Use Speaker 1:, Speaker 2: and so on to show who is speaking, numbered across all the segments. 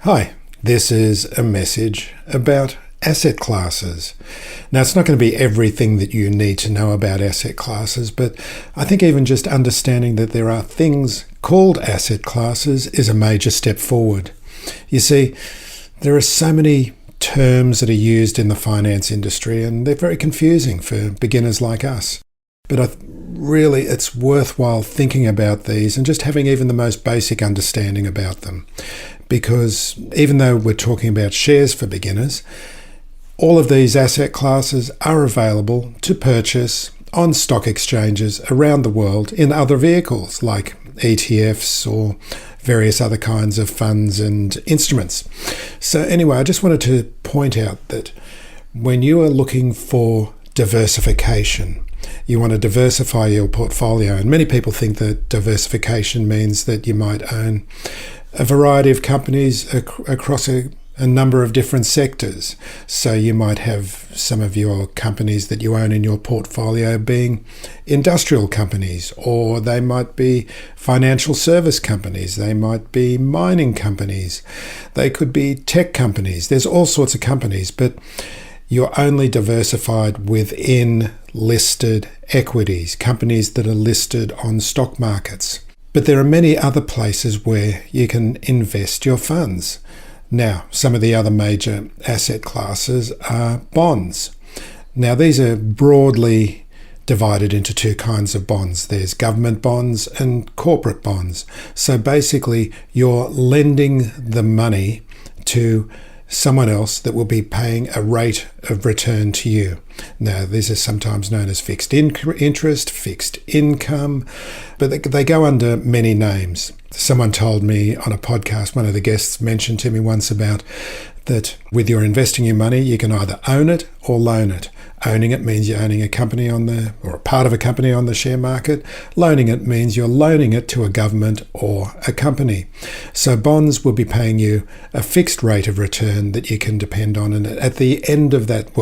Speaker 1: Hi, this is a message about asset classes. Now, it's not going to be everything that you need to know about asset classes, but I think even just understanding that there are things called asset classes is a major step forward. You see, there are so many terms that are used in the finance industry, and they're very confusing for beginners like us. But really, it's worthwhile thinking about these and just having even the most basic understanding about them. Because even though we're talking about shares for beginners, all of these asset classes are available to purchase on stock exchanges around the world in other vehicles like ETFs or various other kinds of funds and instruments. So anyway, I just wanted to point out that when you are looking for diversification, you want to diversify your portfolio, and many people think that diversification means that you might own a variety of companies across a number of different sectors. So you might have some of your companies that you own in your portfolio being industrial companies, or they might be financial service companies, they might be mining companies, they could be tech companies. There's all sorts of companies, but you're only diversified within listed equities, companies that are listed on stock markets. But there are many other places where you can invest your funds. Now, some of the other major asset classes are bonds. Now, these are broadly divided into two kinds of bonds. There's government bonds and corporate bonds. So basically, you're lending the money to someone else that will be paying a rate of return to you. Now, these are sometimes known as fixed interest, fixed income, but they go under many names. Someone told me on a podcast, one of the guests mentioned to me once about that with your investing your money, you can either own it or loan it. Owning it means you're owning a company or a part of a company on the share market. Loaning it means you're loaning it to a government or a company. So bonds will be paying you a fixed rate of return that you can depend on. And at the end of that,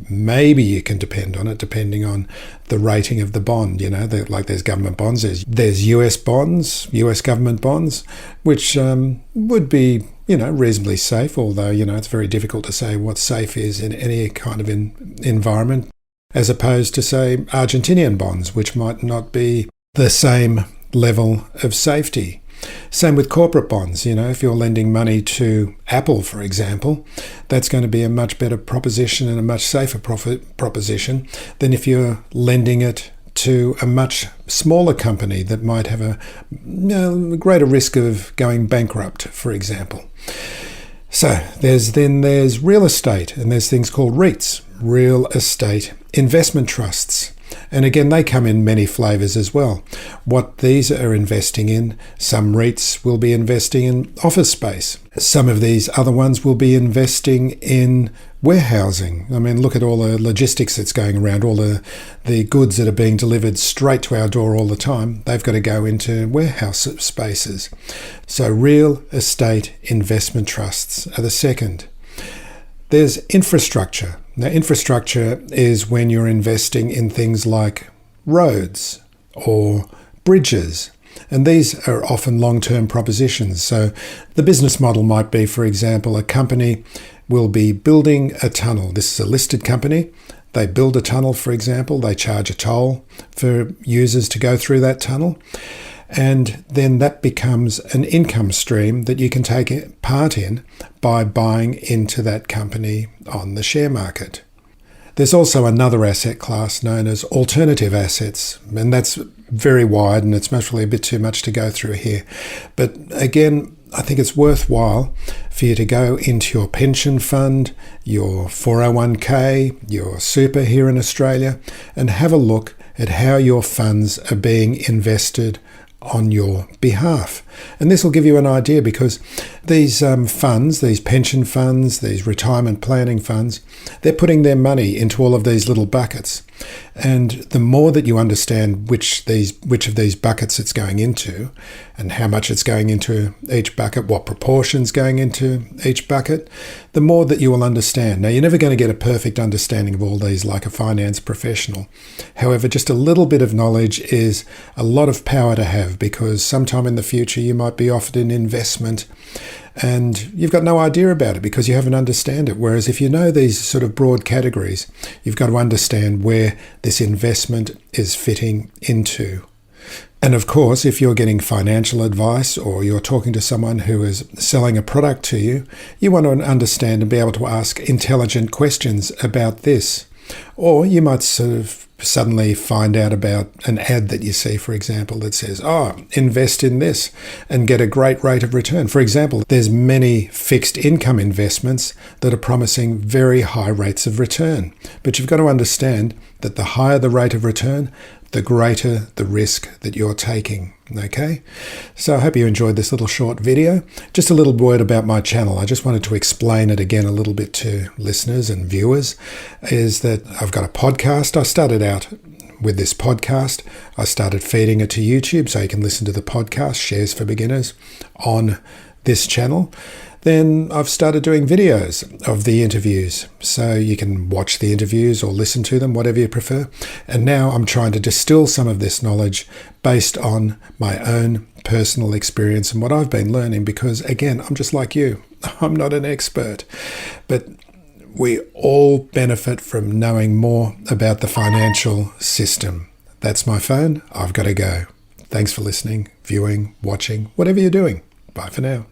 Speaker 1: maybe you can depend on it depending on the rating of the bond. You know, like there's government bonds, there's US bonds, US government bonds, which would be reasonably safe, although, it's very difficult to say what safe is in any kind of environment, as opposed to, say, Argentinian bonds, which might not be the same level of safety. Same with corporate bonds. If you're lending money to Apple, for example, that's going to be a much better proposition and a much safer proposition than if you're lending it to a much smaller company that might have a greater risk of going bankrupt, for example. So there's real estate, and there's things called REITs, real estate investment trusts. And again, they come in many flavors as well. What these are investing in, some REITs will be investing in office space. Some of these other ones will be investing in warehousing. I mean, look at all the logistics that's going around, all the goods that are being delivered straight to our door all the time. They've got to go into warehouse spaces. So real estate investment trusts are the second. There's infrastructure. Now, infrastructure is when you're investing in things like roads or bridges, and these are often long-term propositions. So the business model might be, for example, a company will be building a tunnel. This is a listed company. They build a tunnel, for example. They charge a toll for users to go through that tunnel. And then that becomes an income stream that you can take part in by buying into that company on the share market. There's also another asset class known as alternative assets, and that's very wide, and it's probably a bit too much to go through here. But again, I think it's worthwhile for you to go into your pension fund, your 401k, your super here in Australia, and have a look at how your funds are being invested on your behalf. And this will give you an idea, because these funds, these pension funds, these retirement planning funds, they're putting their money into all of these little buckets. And the more that you understand which of these buckets it's going into and how much it's going into each bucket, what proportion's going into each bucket, the more that you will understand. Now, you're never going to get a perfect understanding of all these like a finance professional. However, just a little bit of knowledge is a lot of power to have, because sometime in the future you might be offered an investment and you've got no idea about it because you haven't understand it. Whereas if you know these sort of broad categories, you've got to understand where this investment is fitting into. And of course, if you're getting financial advice or you're talking to someone who is selling a product to you, you want to understand and be able to ask intelligent questions about this. Or you might sort of suddenly find out about an ad that you see, for example, that says, invest in this and get a great rate of return. For example, there's many fixed income investments that are promising very high rates of return. But you've got to understand that the higher the rate of return, the greater the risk that you're taking. Okay, so I hope you enjoyed this little short video. Just a little word about my channel. I just wanted to explain it again a little bit to listeners and viewers, is that I've got a podcast. I started out with this podcast. I started feeding it to YouTube so you can listen to the podcast, Shares for Beginners, on this channel. Then I've started doing videos of the interviews, so you can watch the interviews or listen to them, whatever you prefer. And now I'm trying to distill some of this knowledge based on my own personal experience and what I've been learning, because again, I'm just like you. I'm not an expert, but we all benefit from knowing more about the financial system. That's my phone. I've got to go. Thanks for listening, viewing, watching, whatever you're doing. Bye for now.